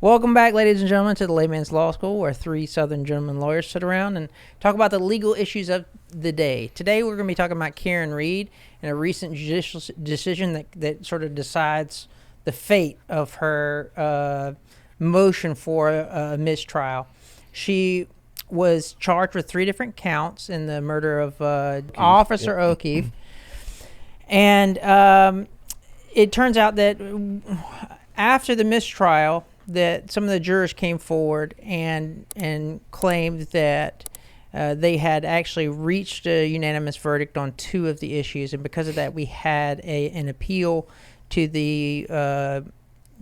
Welcome back, ladies and gentlemen, to the Layman's Law School, where three Southern gentlemen lawyers sit around and talk about the legal issues of the day. Today, we're going to be talking about Karen Reid and a recent judicial decision that sort of decides the fate of her motion for a mistrial. She was charged with 3 different counts in the murder of Officer O'Keefe. And it turns out that after the mistrial, that some of the jurors came forward and claimed that they had actually reached a unanimous verdict on 2 of the issues, and because of that, we had an appeal to the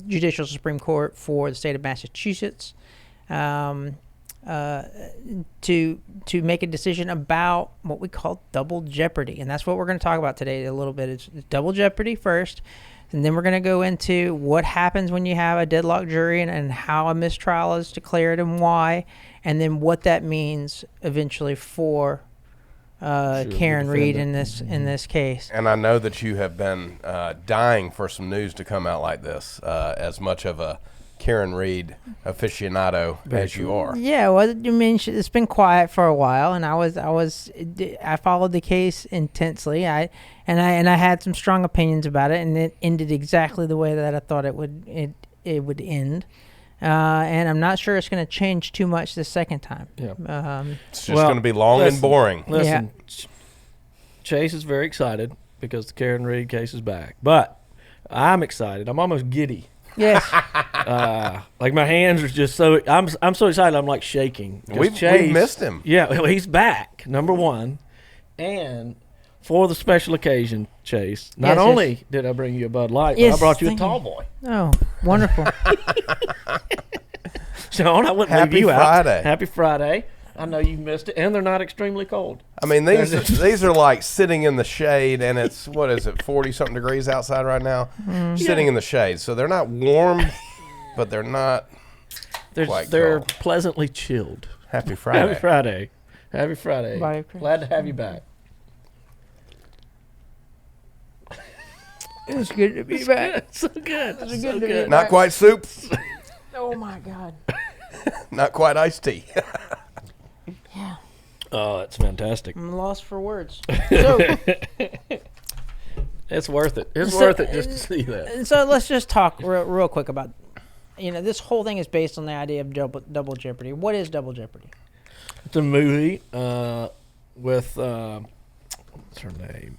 Judicial Supreme Court for the state of Massachusetts to make a decision about what we call double jeopardy, and that's what we're going to talk about today a little bit. It's double jeopardy first. And then we're going to go into what happens when you have a deadlocked jury and how a mistrial is declared and why, and then what that means eventually for Karen Reid in this case. And I know that you have been dying for some news to come out like this, as much of a Karen Reid aficionado as you are. Yeah, well, I mean, it's been quiet for a while, and I followed the case intensely. I had some strong opinions about it, and it ended exactly the way that I thought it would end. And I'm not sure it's going to change too much the second time. Yeah. It's just going to be long and boring. Listen, Chace is very excited because the Karen Reid case is back, but I'm excited. I'm almost giddy. Yes. Like my hands are just so I'm so excited I'm like shaking. We've missed him. Yeah, well, he's back, number one. And for the special occasion, Chace, not only did I bring you a Bud Light, but I brought you a tall boy. Oh, wonderful. Shawn, I wouldn't Happy leave you Friday. out. Happy Friday. I know you missed it, and they're not extremely cold. I mean, these are like sitting in the shade, and it's, 40-something degrees outside right now? Sitting in the shade. So they're not warm, but they're not quite They're cold. pleasantly chilled. Happy Friday. Happy Friday. Happy Friday. Bye. Glad to have you back. It's good to be back. So good. It's good to be Not back. quite soup. Oh, my God. Not quite iced tea. Yeah. Oh, it's fantastic. I'm lost for words. So, It's worth it. It's worth it just to see that. So let's just talk real quick about, this whole thing is based on the idea of double jeopardy. What is double jeopardy? It's a movie with what's her name?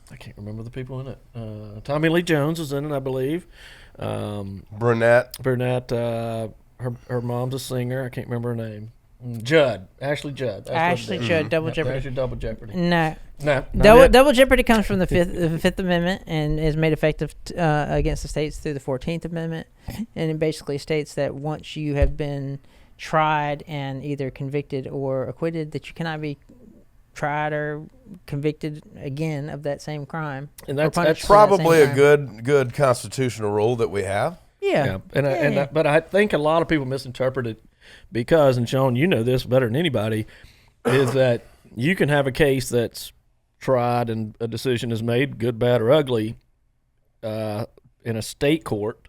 I can't remember the people in it. Tommy Lee Jones was in it, I believe. Brunette. Her mom's a singer. I can't remember her name. Ashley Judd. That's Ashley Judd, double jeopardy. That's your double jeopardy. No. Not Double jeopardy comes from the Fifth Amendment and is made effective against the states through the 14th Amendment, and it basically states that once you have been tried and either convicted or acquitted, that you cannot be tried or convicted again of that same crime. And that's Probably a good constitutional rule that we have. Yeah. But I think a lot of people misinterpret it because, and Shawn, you know this better than anybody, is that you can have a case that's tried and a decision is made, good, bad, or ugly, in a state court,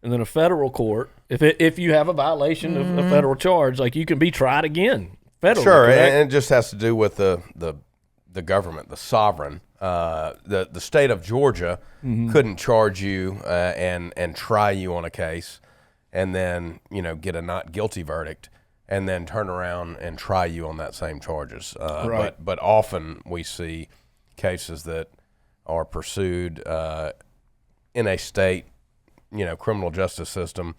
and then a federal court. If you have a violation of a federal charge, like you can be tried again federally. Sure, correct? and it just has to do with the government, the sovereign. The state of Georgia couldn't charge you and try you on a case and then get a not guilty verdict and then turn around and try you on that same charges. Right. But often we see cases that are pursued in a state criminal justice system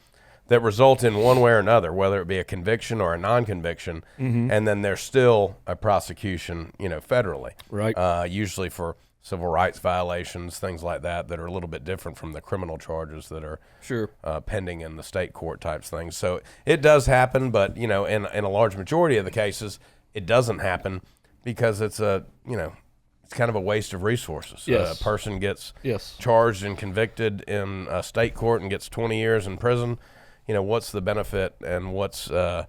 that result in one way or another, whether it be a conviction or a non-conviction, and then there's still a prosecution, federally. Right. Usually for civil rights violations, things like that are a little bit different from the criminal charges that are pending in the state court types things. So it does happen, but in a large majority of the cases, it doesn't happen because it's it's kind of a waste of resources. Yes. A person gets charged and convicted in a state court and gets 20 years in prison. What's the benefit and what's a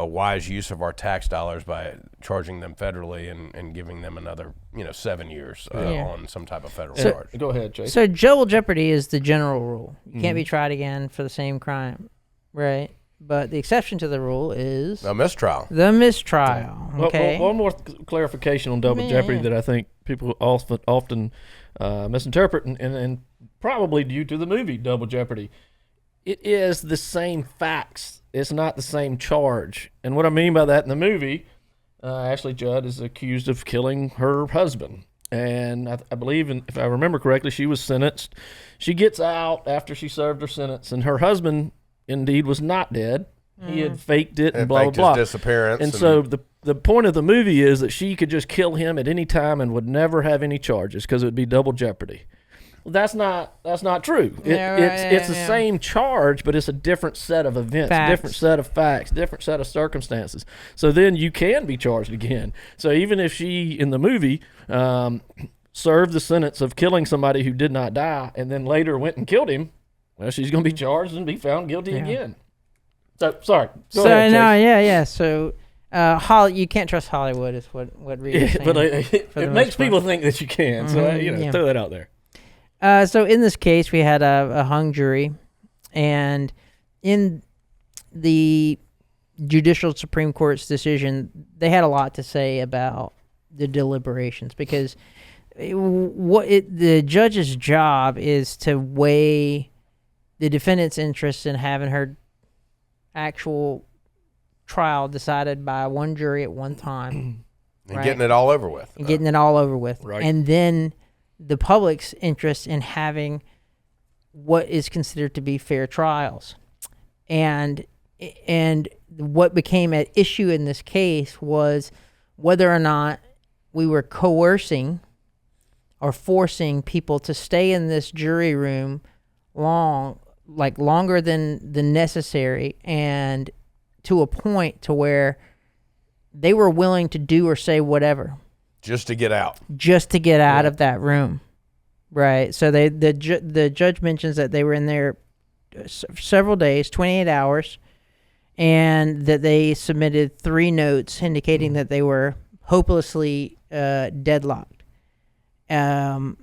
wise use of our tax dollars by charging them federally and giving them another 7 years on some type of federal charge. Go ahead, Jay. So double jeopardy is the general rule. You can't be tried again for the same crime. Right. But the exception to the rule is a mistrial. The mistrial. Okay. Well, one more clarification on double jeopardy that I think people often misinterpret, and probably due to the movie Double Jeopardy. It is the same facts. It's not the same charge. And what I mean by that, in the movie, Ashley Judd is accused of killing her husband. And I believe, if I remember correctly, she was sentenced. She gets out after she served her sentence, and her husband, indeed, was not dead. He had faked it and blah, blah, blah. His disappearance. And so the point of the movie is that she could just kill him at any time and would never have any charges because it would be double jeopardy. Well, that's not true. It's the same charge, but it's a different set of events, different set of facts, different set of circumstances. So then you can be charged again. So even if she, in the movie, served the sentence of killing somebody who did not die and then later went and killed him, well, she's going to be charged and be found guilty again. So, sorry. Go ahead, Chace. So, you can't trust Hollywood is what Reid is saying. But it makes people think that you can. So, throw that out there. So in this case, we had a hung jury, and in the judicial Supreme Court's decision, they had a lot to say about the deliberations because the judge's job is to weigh the defendant's interest in having her actual trial decided by one jury at one time. And getting it all over with. Right. And then the public's interest in having what is considered to be fair trials. And what became at issue in this case was whether or not we were coercing or forcing people to stay in this jury room longer than necessary, and to a point to where they were willing to do or say whatever. Just to get out. Of that room. Right. So the judge mentions that they were in there several days, 28 hours, and that they submitted 3 notes indicating that they were hopelessly deadlocked. And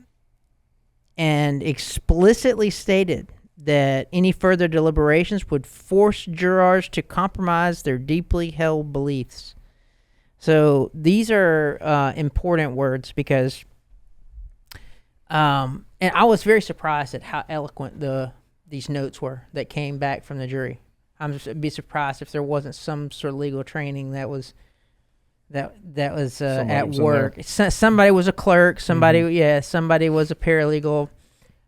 explicitly stated that any further deliberations would force jurors to compromise their deeply held beliefs. So these are important words because, and I was very surprised at how eloquent these notes were that came back from the jury. I'd be surprised if there wasn't some sort of legal training that was at work. Somebody was a clerk. Somebody was a paralegal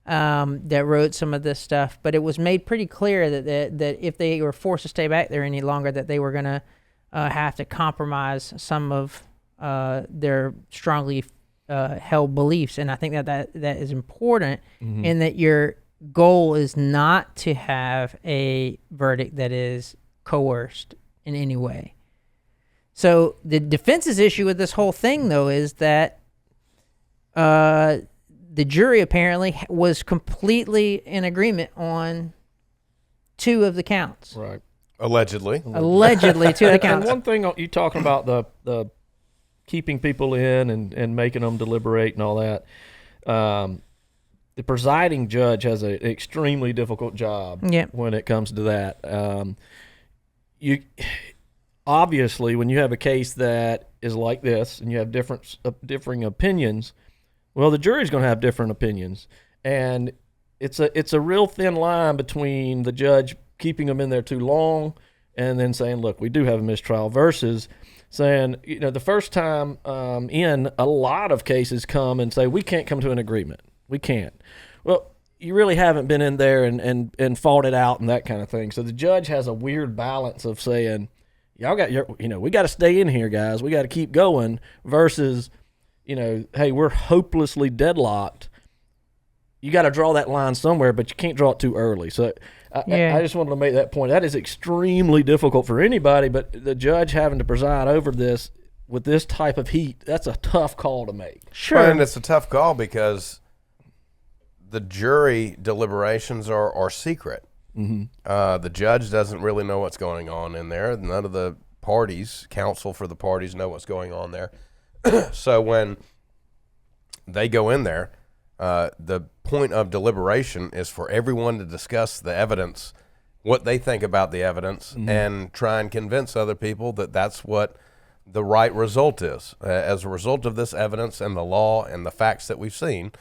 that wrote some of this stuff. But it was made pretty clear that if they were forced to stay back there any longer, that they were going to have to compromise some of their strongly held beliefs. And I think that is important in that your goal is not to have a verdict that is coerced in any way. So the defense's issue with this whole thing, though, is that the jury apparently was completely in agreement on 2 of the counts. Right. Allegedly 2 of the counts. And one thing you talking about the keeping people in and making them deliberate and all that. The presiding judge has an extremely difficult job when it comes to that. You obviously, when you have a case that is like this and you have differing opinions, well, the jury's going to have different opinions, and it's a real thin line between the judge keeping them in there too long and then saying, look, we do have a mistrial, versus saying, the first time in a lot of cases come and say, we can't come to an agreement. We can't. Well, you really haven't been in there and fought it out and that kind of thing. So the judge has a weird balance of saying, y'all got we got to stay in here, guys. We got to keep going, versus, hey, we're hopelessly deadlocked. You got to draw that line somewhere, but you can't draw it too early. So I just wanted to make that point. That is extremely difficult for anybody, but the judge having to preside over this with this type of heat, that's a tough call to make. Sure. Well, and it's a tough call because the jury deliberations are secret. Mm-hmm. The judge doesn't really know what's going on in there. None of the parties, counsel for the parties, know what's going on there. So when they go in there, the point of deliberation is for everyone to discuss the evidence what they think about the evidence and try and convince other people that that's what the right result is. As a result of this evidence and the law and the facts that we've seen,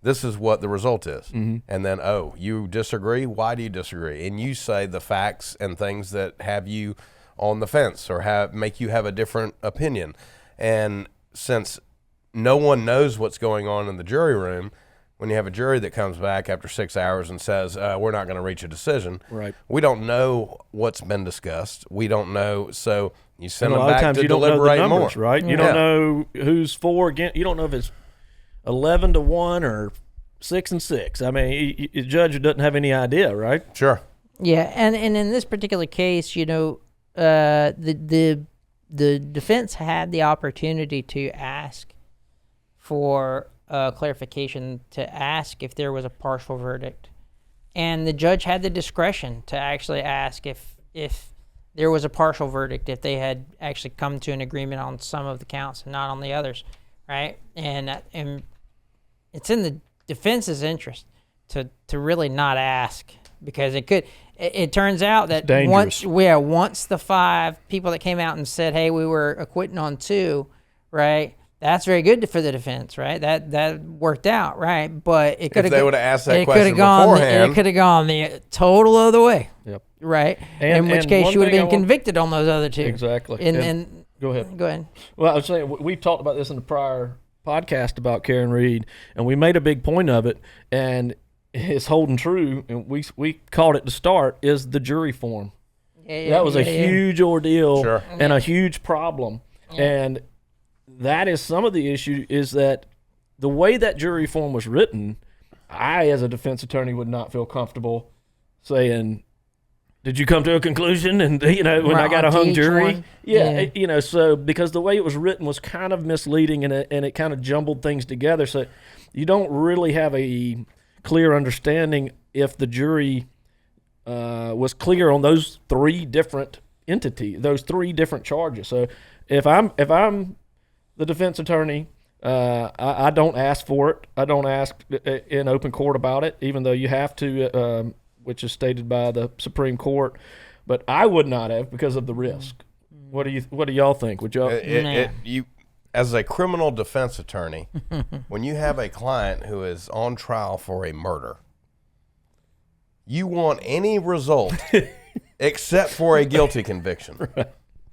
this is what the result is. And then, oh, you disagree? Why do you disagree? And you say the facts and things that have you on the fence or make you have a different opinion. And since no one knows what's going on in the jury room, when you have a jury that comes back after 6 hours and says, we're not going to reach a decision, we don't know what's been discussed. We don't know. So you send them back to deliberate numbers, more. Right? You don't know who's for, against. You don't know if it's 11-1 or 6-6. I mean, the judge doesn't have any idea, right? Sure. Yeah, and in this particular case, the defense had the opportunity to ask for clarification, to ask if there was a partial verdict, and the judge had the discretion to actually ask if there was a partial verdict, if they had actually come to an agreement on some of the counts and not on the others, right? And it's in the defense's interest to really not ask, because it turns out that once the 5 people that came out and said, hey, we were acquitting on 2, right? That's very good for the defense, right? That worked out, right? But it could have. If they would have asked that question beforehand, it could have gone the total other way. Yep. Right. In which case you would have been convicted on those other 2. Exactly. And go ahead. Go ahead. Well, I was saying we've talked about this in the prior podcast about Karen Reid, and we made a big point of it, and it's holding true. And we called it to start is the jury form. That was a huge ordeal and a huge problem, and that is some of the issue, is that the way that jury form was written, I, as a defense attorney, would not feel comfortable saying, did you come to a conclusion? And, when I got a hung jury. So because the way it was written was kind of misleading, and it kind of jumbled things together. So you don't really have a clear understanding if the jury was clear on those 3 different entities, those 3 different charges. So if I'm the defense attorney, I don't ask for it. I don't ask in open court about it, even though you have to, which is stated by the Supreme Court. But I would not have, because of the risk. What do y'all think? Would y'all? You, as a criminal defense attorney, when you have a client who is on trial for a murder, you want any result except for a guilty conviction. Right.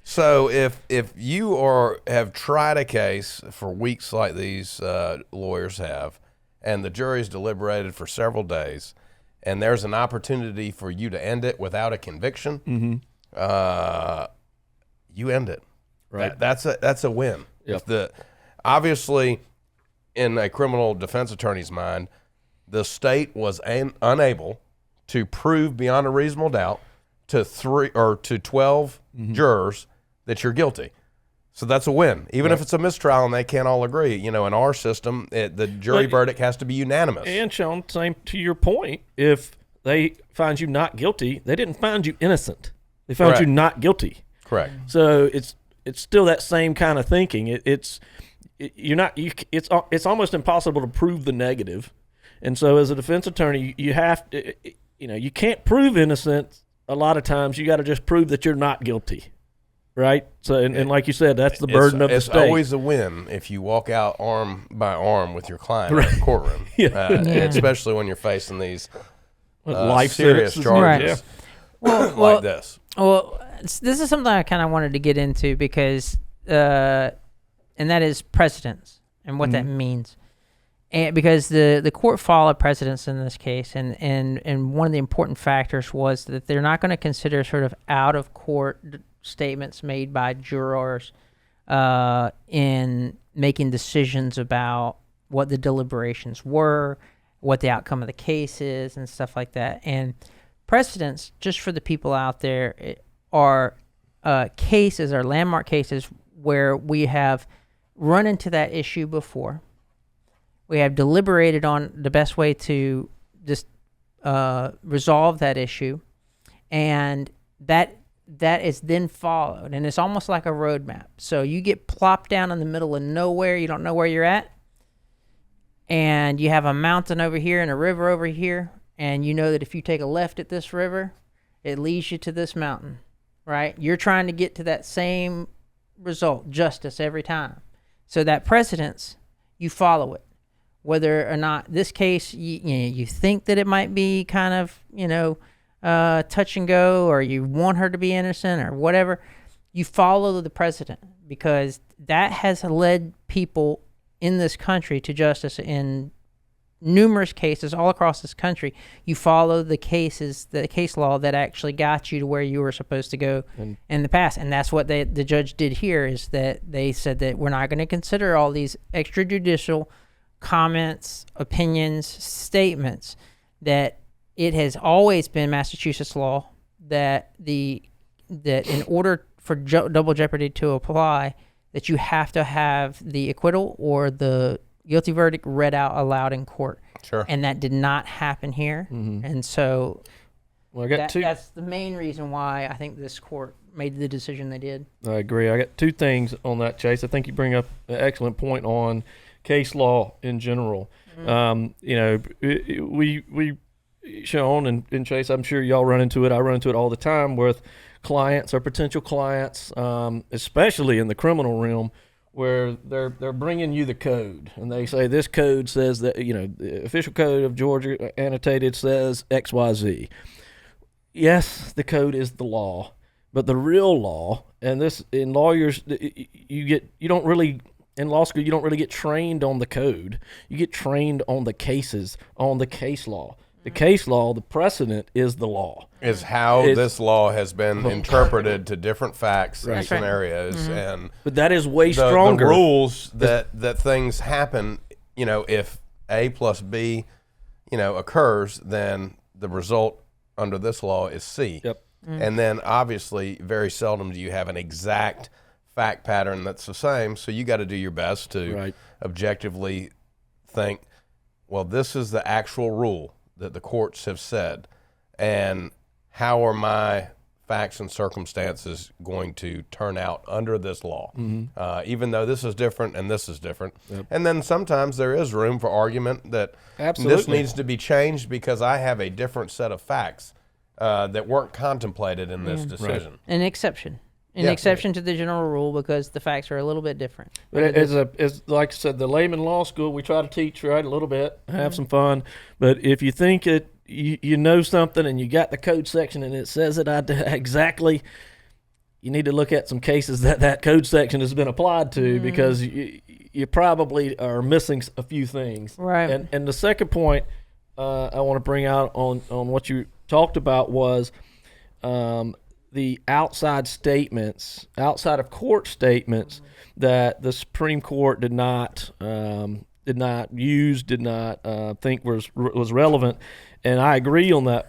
So if you have tried a case for weeks like these lawyers have, and the jury's deliberated for several days, and there's an opportunity for you to end it without a conviction, you end it. Right. That's a win. Yep. Obviously, in a criminal defense attorney's mind, the state was unable to prove beyond a reasonable doubt to 12 jurors that you're guilty. So that's a win. Even if it's a mistrial and they can't all agree. In our system, the jury verdict has to be unanimous. And Shawn, same to your point, if they find you not guilty, they didn't find you innocent. They found you not guilty. Correct. So it's still that same kind of thinking. It's almost impossible to prove the negative. And so as a defense attorney, you have to, you can't prove innocence a lot of times. You got to just prove that you're not guilty. Right? So, and like you said, that's the burden of the state. It's always a win if you walk out arm by arm with your client in the courtroom, especially when you're facing these life serious charges like this. Well, this is something I kind of wanted to get into because, and that is precedence and what that means. And because the court followed precedence in this case, and one of the important factors was that they're not going to consider sort of out of court statements made by jurors in making decisions about what the deliberations were, what the outcome of the case is, and stuff like that. And precedents, just for the people out there, are cases, are landmark cases where we have run into that issue before. We have deliberated on the best way to just resolve that issue, and that is then followed, and it's almost like a roadmap. So you get plopped down in the middle of nowhere, you don't know where you're at, and you have a mountain over here and a river over here, and you know that if you take a left at this river, it leads you to this mountain, right? You're trying to get to that same result, justice every time. So that precedence, you follow it. Whether or not this case, you think that it might be kind of, touch and go, or you want her to be innocent or whatever, you follow the precedent, because that has led people in this country to justice in numerous cases all across this country. You follow the case law that actually got you to where you were supposed to go in the past. And that's what the judge did here, is that they said that we're not going to consider all these extrajudicial comments, opinions, statements, that it has always been Massachusetts law that in order for double jeopardy to apply, that you have to have the acquittal or the guilty verdict read out aloud in court. Sure. And that did not happen here. Mm-hmm. And so that's the main reason why I think this court made the decision they did. I agree. I got two things on that, Chace. I think you bring up an excellent point on case law in general. Mm-hmm. We Shawn and Chace, I'm sure y'all run into it. I run into it all the time with clients or potential clients, especially in the criminal realm, where they're bringing you the code, and they say this code says that, the official code of Georgia annotated says XYZ. Yes, the code is the law, but the real law, and this in lawyers, in law school, you don't really get trained on the code. You get trained on the cases, on the case law. The case law, the precedent is the law. Is how this law has been interpreted to different facts and scenarios. Mm-hmm. But that is way stronger. The rules that things happen, if A plus B, occurs, then the result under this law is C. Yep. Mm-hmm. And then obviously very seldom do you have an exact fact pattern that's the same. So you got to do your best to objectively think, well, this is the actual rule that the courts have said, and how are my facts and circumstances going to turn out under this law, even though this is different and this is different. Yep. And then sometimes there is room for argument that this needs to be changed because I have a different set of facts that weren't contemplated in this decision. Right. An exception to the general rule, because the facts are a little bit different. But as like I said, the Layman Law School, we try to teach a little bit, have some fun. But if you think you know something and you got the code section and it says it exactly, you need to look at some cases that code section has been applied to, because you probably are missing a few things. Right. And the second point I want to bring out on what you talked about was the outside of court statements that the Supreme Court did not use, did not think was relevant, and I agree on that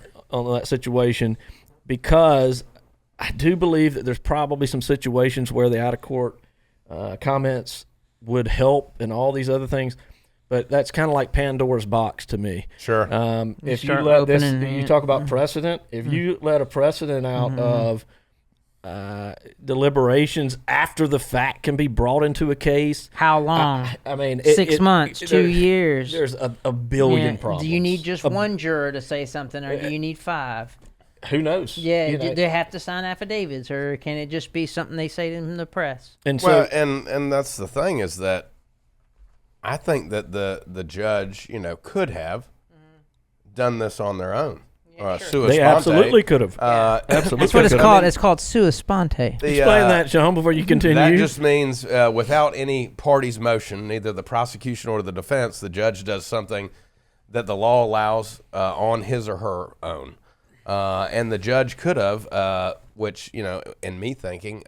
situation, because I do believe that there's probably some situations where the out of court comments would help and all these other things. But that's kind of like Pandora's box to me. Sure. If you let this, you talk about precedent. If you let a precedent out of deliberations after the fact can be brought into a case. How long? I mean, 6 months, 2 years. There's a billion problems. Do you need just one juror to say something, or do you need 5? Who knows? Yeah, do they have to sign affidavits, or can it just be something they say in the press? And so, and that's the thing, is that I think that the judge, could have done this on their own. They absolutely could have. Absolutely. That's what it's called. It's called sua sponte. Explain that, Shawn, before you continue. That just means without any party's motion, neither the prosecution or the defense, the judge does something that the law allows on his or her own. And the judge could have, which, in me thinking,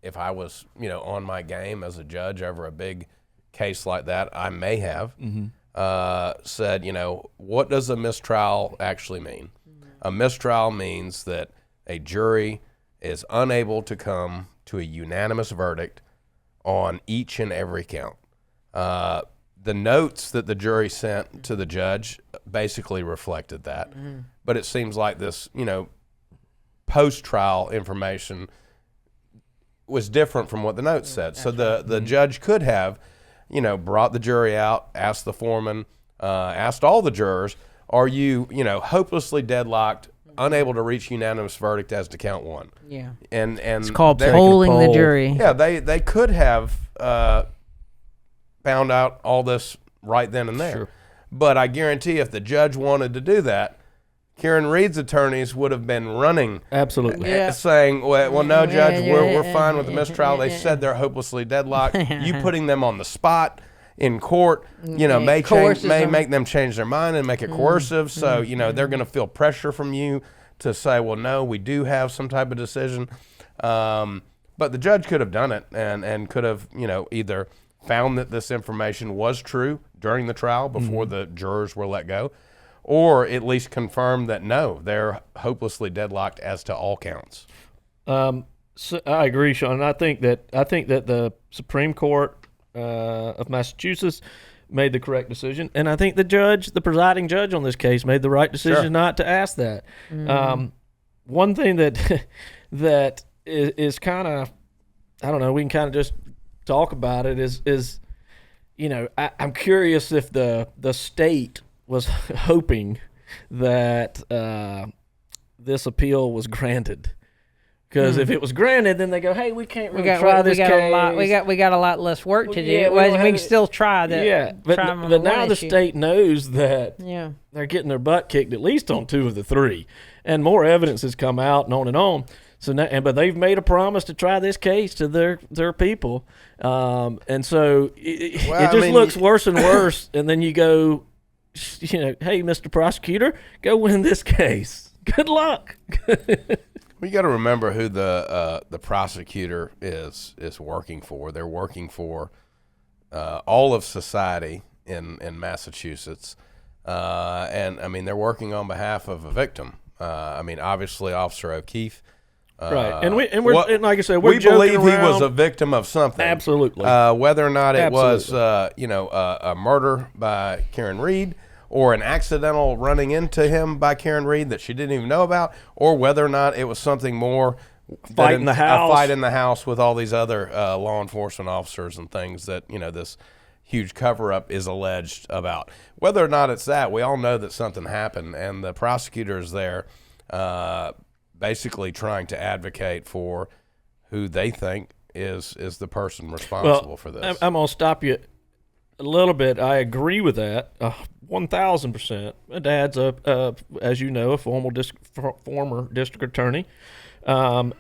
if I was, on my game as a judge over a big case like that, I may have said, what does a mistrial actually mean? A mistrial means that a jury is unable to come to a unanimous verdict on each and every count. The notes that the jury sent to the judge basically reflected that. But it seems like this, post-trial information was different from what the notes said. So the judge could have, brought the jury out, asked the foreman, asked all the jurors, are you, hopelessly deadlocked unable to reach unanimous verdict as to count one. Yeah. And it's called polling the jury. Yeah, they could have found out all this right then and there. Sure. But I guarantee if the judge wanted to do that, Karen Reid's attorneys would have been running, absolutely, saying, "Well, no, Judge, we're fine with the mistrial. They said they're hopelessly deadlocked. You putting them on the spot in court, may make them change their mind and make it coercive. So they're going to feel pressure from you to say, well, no, we do have some type of decision." But the judge could have done it and could have either found that this information was true during the trial before the jurors were let go, or at least confirm that no, they're hopelessly deadlocked as to all counts. So I agree, Shawn. I think that the Supreme Court of Massachusetts made the correct decision, and I think the presiding judge on this case, made the right decision not to ask that. One thing that is kind of, I don't know, we can kind of just talk about it is I'm curious if the state was hoping that this appeal was granted. Because if it was granted, then they go, "Hey, we can't really try this case. We got a lot less work to do. Yeah, we can still try that. Yeah, but now the state knows that they're getting their butt kicked at least on 2 of the 3, and more evidence has come out and on and on. So now, but they've made a promise to try this case to their people, and so it just looks worse and worse. And then you go, "Hey, Mr. Prosecutor, go win this case. Good luck." We got to remember who the prosecutor is working for. They're working for all of society in Massachusetts, and I mean they're working on behalf of a victim. Obviously Officer O'Keefe. Right, and we're like I said, we believe he was a victim of something. Absolutely. Whether or not it was a murder by Karen Reid, or an accidental running into him by Karen Reid that she didn't even know about, or whether or not it was something more, a fight in the house with all these other law enforcement officers and things that this huge cover-up is alleged about. Whether or not it's that, we all know that something happened, and the prosecutors there basically trying to advocate for who they think is the person responsible for this. I'm going to stop you a little bit. I agree with that 1,000%. My dad's as you know, a former district attorney, and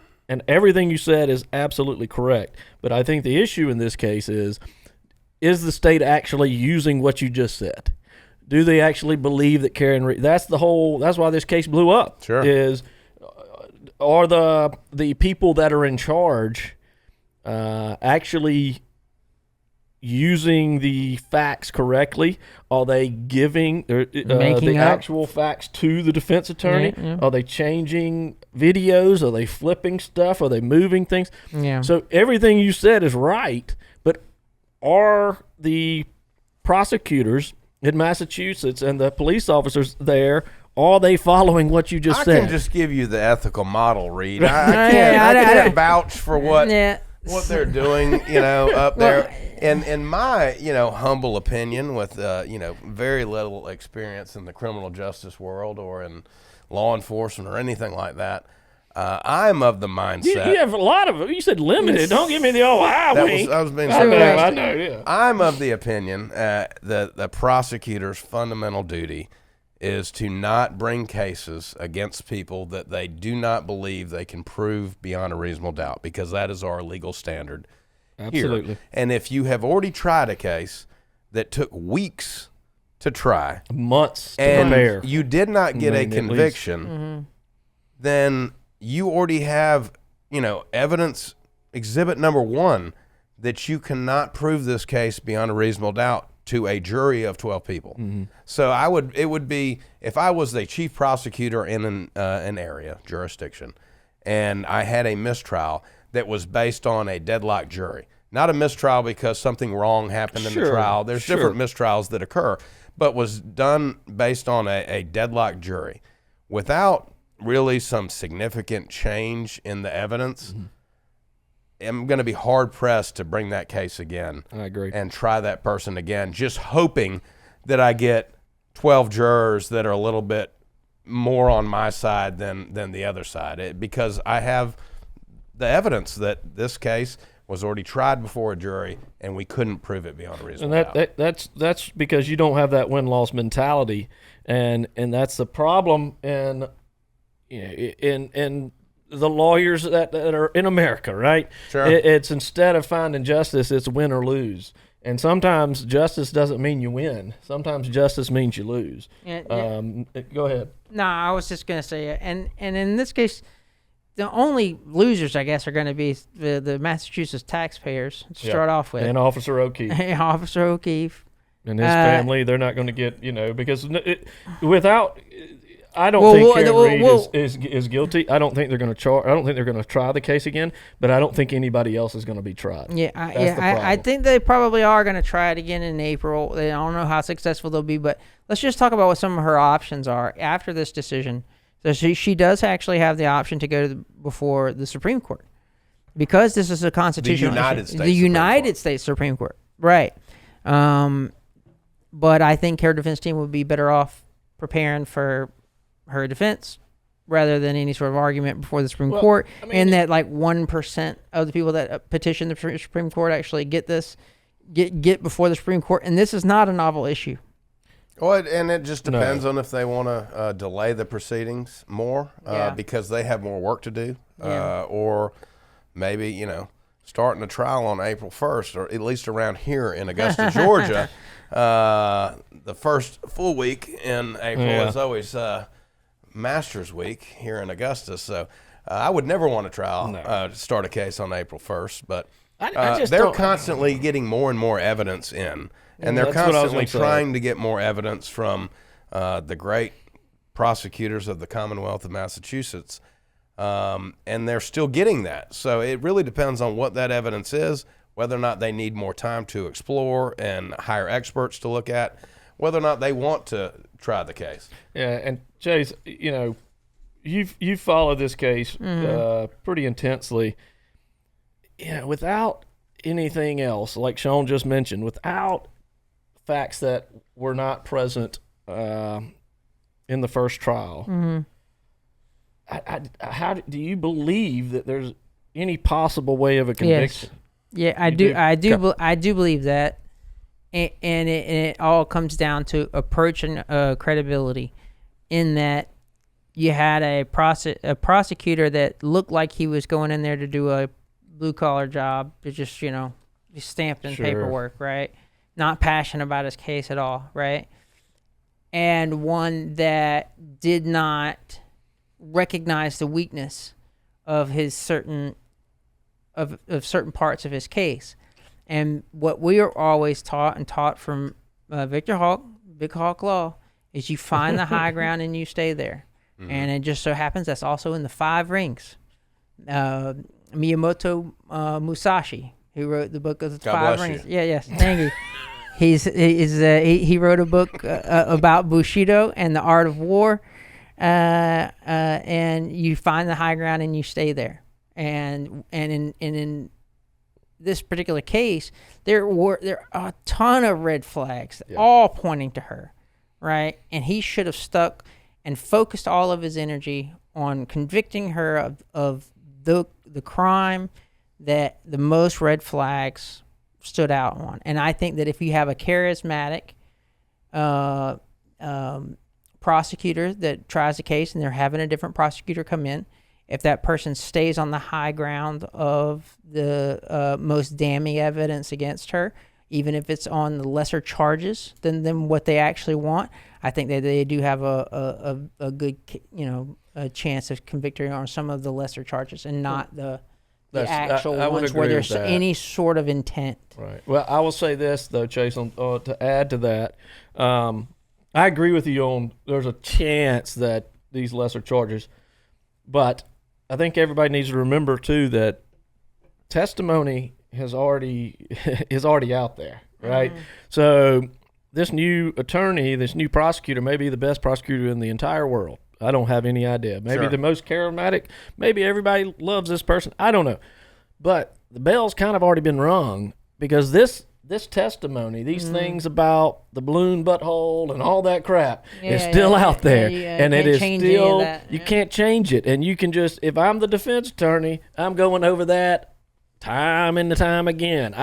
everything you said is absolutely correct. But I think the issue in this case is the state actually using what you just said? Do they actually believe that Karen Reid? That's why this case blew up. Sure. Are the people that are in charge actually using the facts correctly? Are they giving the actual facts to the defense attorney? Yeah. Are they changing videos? Are they flipping stuff? Are they moving things? Yeah. So everything you said is right, but are the prosecutors in Massachusetts and the police officers there, are they following what you just said? I can just give you the ethical model, Reid. I can't vouch for what they're doing, up there. And in my, humble opinion, with very little experience in the criminal justice world or in law enforcement or anything like that, I'm of the mindset. You have a lot of. You said limited. Don't give me the wink. I was being serious. I know. Yeah. I'm of the opinion that the prosecutor's fundamental duty is to not bring cases against people that they do not believe they can prove beyond a reasonable doubt, because that is our legal standard. Absolutely. Here. And if you have already tried a case that took weeks to try, months to and prepare, you did not get a conviction, then you already have, evidence, exhibit number 1, that you cannot prove this case beyond a reasonable doubt to a jury of 12 people. So it would be, if I was the chief prosecutor in an area, jurisdiction, and I had a mistrial that was based on a deadlocked jury, not a mistrial because something wrong happened in the trial. There's different mistrials that occur, but was done based on a deadlocked jury without really some significant change in the evidence. I'm going to be hard-pressed to bring that case again. I agree. And try that person again, just hoping that I get 12 jurors that are a little bit more on my side than the other side, because I have the evidence that this case was already tried before a jury, and we couldn't prove it beyond a reasonable doubt. That's because you don't have that win-loss mentality, and that's the problem. And in the lawyers that are in America, right? Sure. It's instead of finding justice, it's win or lose. And sometimes justice doesn't mean you win. Sometimes justice means you lose. Go ahead. No, I was just going to say, and in this case, the only losers, I guess, are going to be the Massachusetts taxpayers to start off with. And Officer O'Keefe. Officer O'Keefe. And his family, they're not going to get, because without... I don't think Karen Reid is guilty. I don't think they're going to charge. I don't think they're going to try the case again. But I don't think anybody else is going to be tried. I think they probably are going to try it again in April. I don't know how successful they'll be, but let's just talk about what some of her options are after this decision. So she does actually have the option to go before the Supreme Court, because this is a constitutional issue. The United States Supreme Court, right? But I think her defense team would be better off preparing for her defense rather than any sort of argument before the Supreme Court. And that like 1% of the people that petition the Supreme Court actually get before the Supreme Court. And this is not a novel issue. Well, and it just depends on if they want to delay the proceedings more because they have more work to do, or maybe, starting a trial on April 1st, or at least around here in Augusta, Georgia. The first full week in April is always Masters Week here in Augusta. So I would never want to start a case on April 1st, but they're constantly getting more and more evidence in. And they're constantly trying to get more evidence from the great prosecutors of the Commonwealth of Massachusetts, and they're still getting that. So it really depends on what that evidence is, whether or not they need more time to explore and hire experts to look at, whether or not they want to try the case. Yeah, and Chace, you've followed this case pretty intensely. Without anything else, like Shawn just mentioned, without facts that were not present in the first trial, how do you believe that there's any possible way of a conviction? Yes. Yeah, I do believe that, and it all comes down to approach and credibility. In that, you had a prosecutor that looked like he was going in there to do a blue collar job, to just be stamped in paperwork, right? Not passionate about his case at all, right? And one that did not recognize the weakness of his certain parts of his case. And what we are always taught from Victor Hawk, Big Hawk Law, is you find the high ground and you stay there. And it just so happens that's also in the 5 Rings. Miyamoto Musashi, who wrote the book of the God 5 Rings. You. Yeah, yes, thank you. He wrote a book about Bushido and the art of war, and you find the high ground and you stay there. And in this particular case, there are a ton of red flags, all pointing to her, right? And he should have stuck and focused all of his energy on convicting her of the crime that the most red flags stood out on. And I think that if you have a charismatic prosecutor that tries a case and they're having a different prosecutor come in, if that person stays on the high ground of the most damning evidence against her, even if it's on the lesser charges than what they actually want, I think that they do have a good a chance of convicting on some of the lesser charges and not the actual ones where there's any sort of intent. Right. Well, I will say this though, Chace, to add to that, I agree with you on there's a chance that these lesser charges, but I think everybody needs to remember too that testimony is already out there, right? So this new attorney, this new prosecutor may be the best prosecutor in the entire world. I don't have any idea. Maybe the most charismatic. Maybe everybody loves this person. I don't know. But the bell's kind of already been rung because this this testimony, these things about the balloon butthole and all that crap is still out there. And it is still, you can't change it. And you can just, if I'm the defense attorney, I'm going over that time and time again.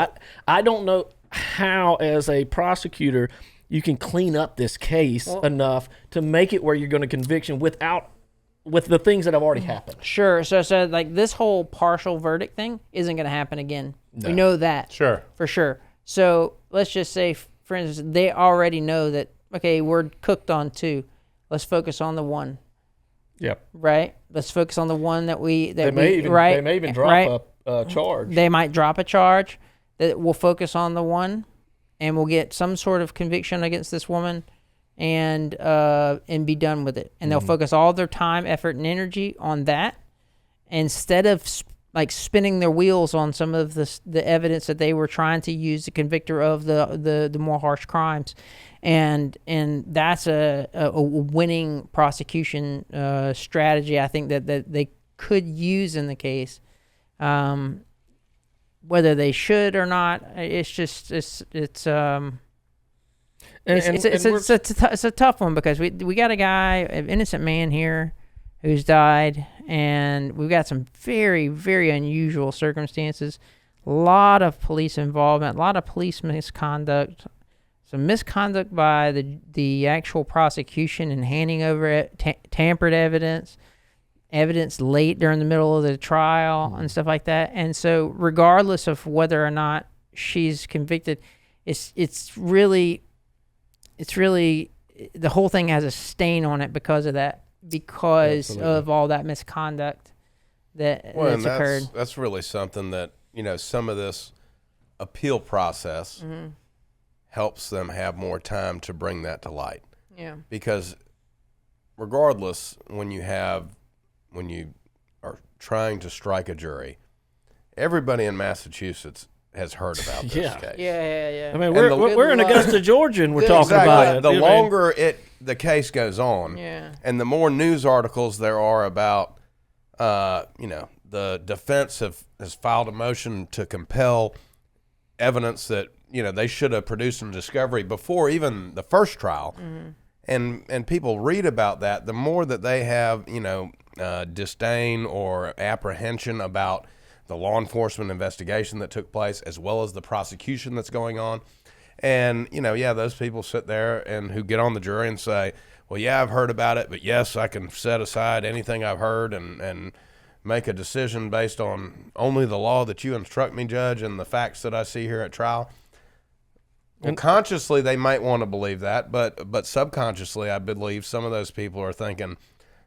I don't know how, as a prosecutor, you can clean up this case enough to make it where you're going to conviction with the things that have already happened. Sure. So like this whole partial verdict thing isn't going to happen again. No. We know that. Sure. For sure. So let's just say, for instance, they already know that, okay, we're cooked on 2. Let's focus on the 1. Yep. Right? Let's focus on the one that they may even drop a charge. They might drop a charge. That we'll focus on the 1, and we'll get some sort of conviction against this woman and be done with it. And they'll focus all their time, effort, and energy on that instead of like spinning their wheels on some of the evidence that they were trying to use to convict her of the more harsh crimes. And that's a winning prosecution strategy, I think, that they could use in the case. Whether they should or not, it's a tough one, because we got a guy, an innocent man here, who's died, and we've got some very, very unusual circumstances. A lot of police involvement, a lot of police misconduct, some misconduct by the actual prosecution in handing over tampered evidence late during the middle of the trial and stuff like that. And so regardless of whether or not she's convicted, it's really the whole thing has a stain on it because of that, because of all that misconduct that's occurred. That's really something that, some of this appeal process helps them have more time to bring that to light. Yeah. Because regardless, when you are trying to strike a jury, everybody in Massachusetts has heard about this case. Yeah. I mean, we're in Augusta, Georgia, and we're talking about it. The longer the case goes on, and the more news articles there are about, the defense has filed a motion to compel evidence that they should have produced in discovery before even the first trial, and people read about that. The more that they have, disdain or apprehension about the law enforcement investigation that took place, as well as the prosecution that's going on. And, those people sit there and who get on the jury and say, well, yeah, I've heard about it, but yes, I can set aside anything I've heard and make a decision based on only the law that you instruct me, Judge, and the facts that I see here at trial. Well, consciously, they might want to believe that, but subconsciously, I believe some of those people are thinking,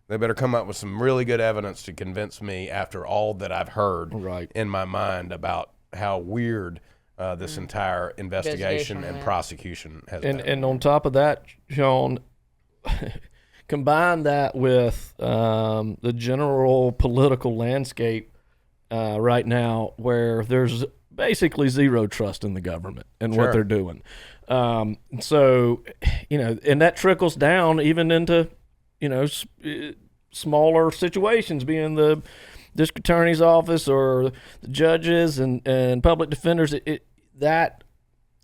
they better come up with some really good evidence to convince me after all that I've heard in my mind about how weird this entire investigation and prosecution has been. And on top of that, Shawn, combine that with the general political landscape right now, where there's basically zero trust in the government and what they're doing. So, and that trickles down even into, smaller situations, being the district attorney's office or the judges and public defenders. That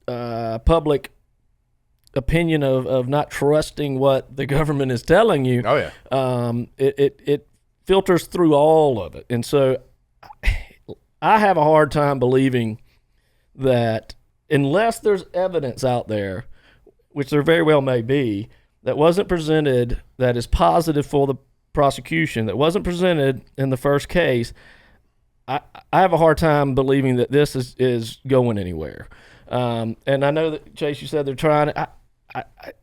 public opinion of not trusting what the government is telling you. Oh yeah. It filters through all of it, and so I have a hard time believing that unless there's evidence out there, which there very well may be, that wasn't presented that is positive for the prosecution, that wasn't presented in the first case, I have a hard time believing that this is going anywhere. And I know that, Chace, you said they're trying it.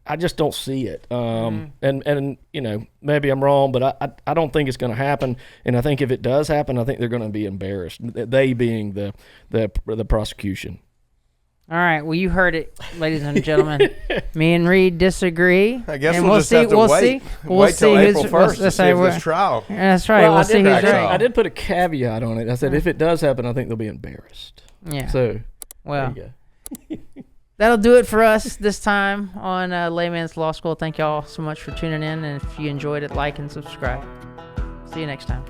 I just don't see it. And maybe I'm wrong, but I don't think it's going to happen. And I think if it does happen, I think they're going to be embarrassed, they being the prosecution. All right. Well, you heard it, ladies and gentlemen. Me and Reid disagree. I guess we'll just have to wait. Wait till April 1st to see this trial. That's right. We'll see who's right. I did put a caveat on it. I said if it does happen, I think they'll be embarrassed. Yeah. So, well, there you go. That'll do it for us this time on Layman's Law School. Thank y'all so much for tuning in. And if you enjoyed it, like and subscribe. See you next time.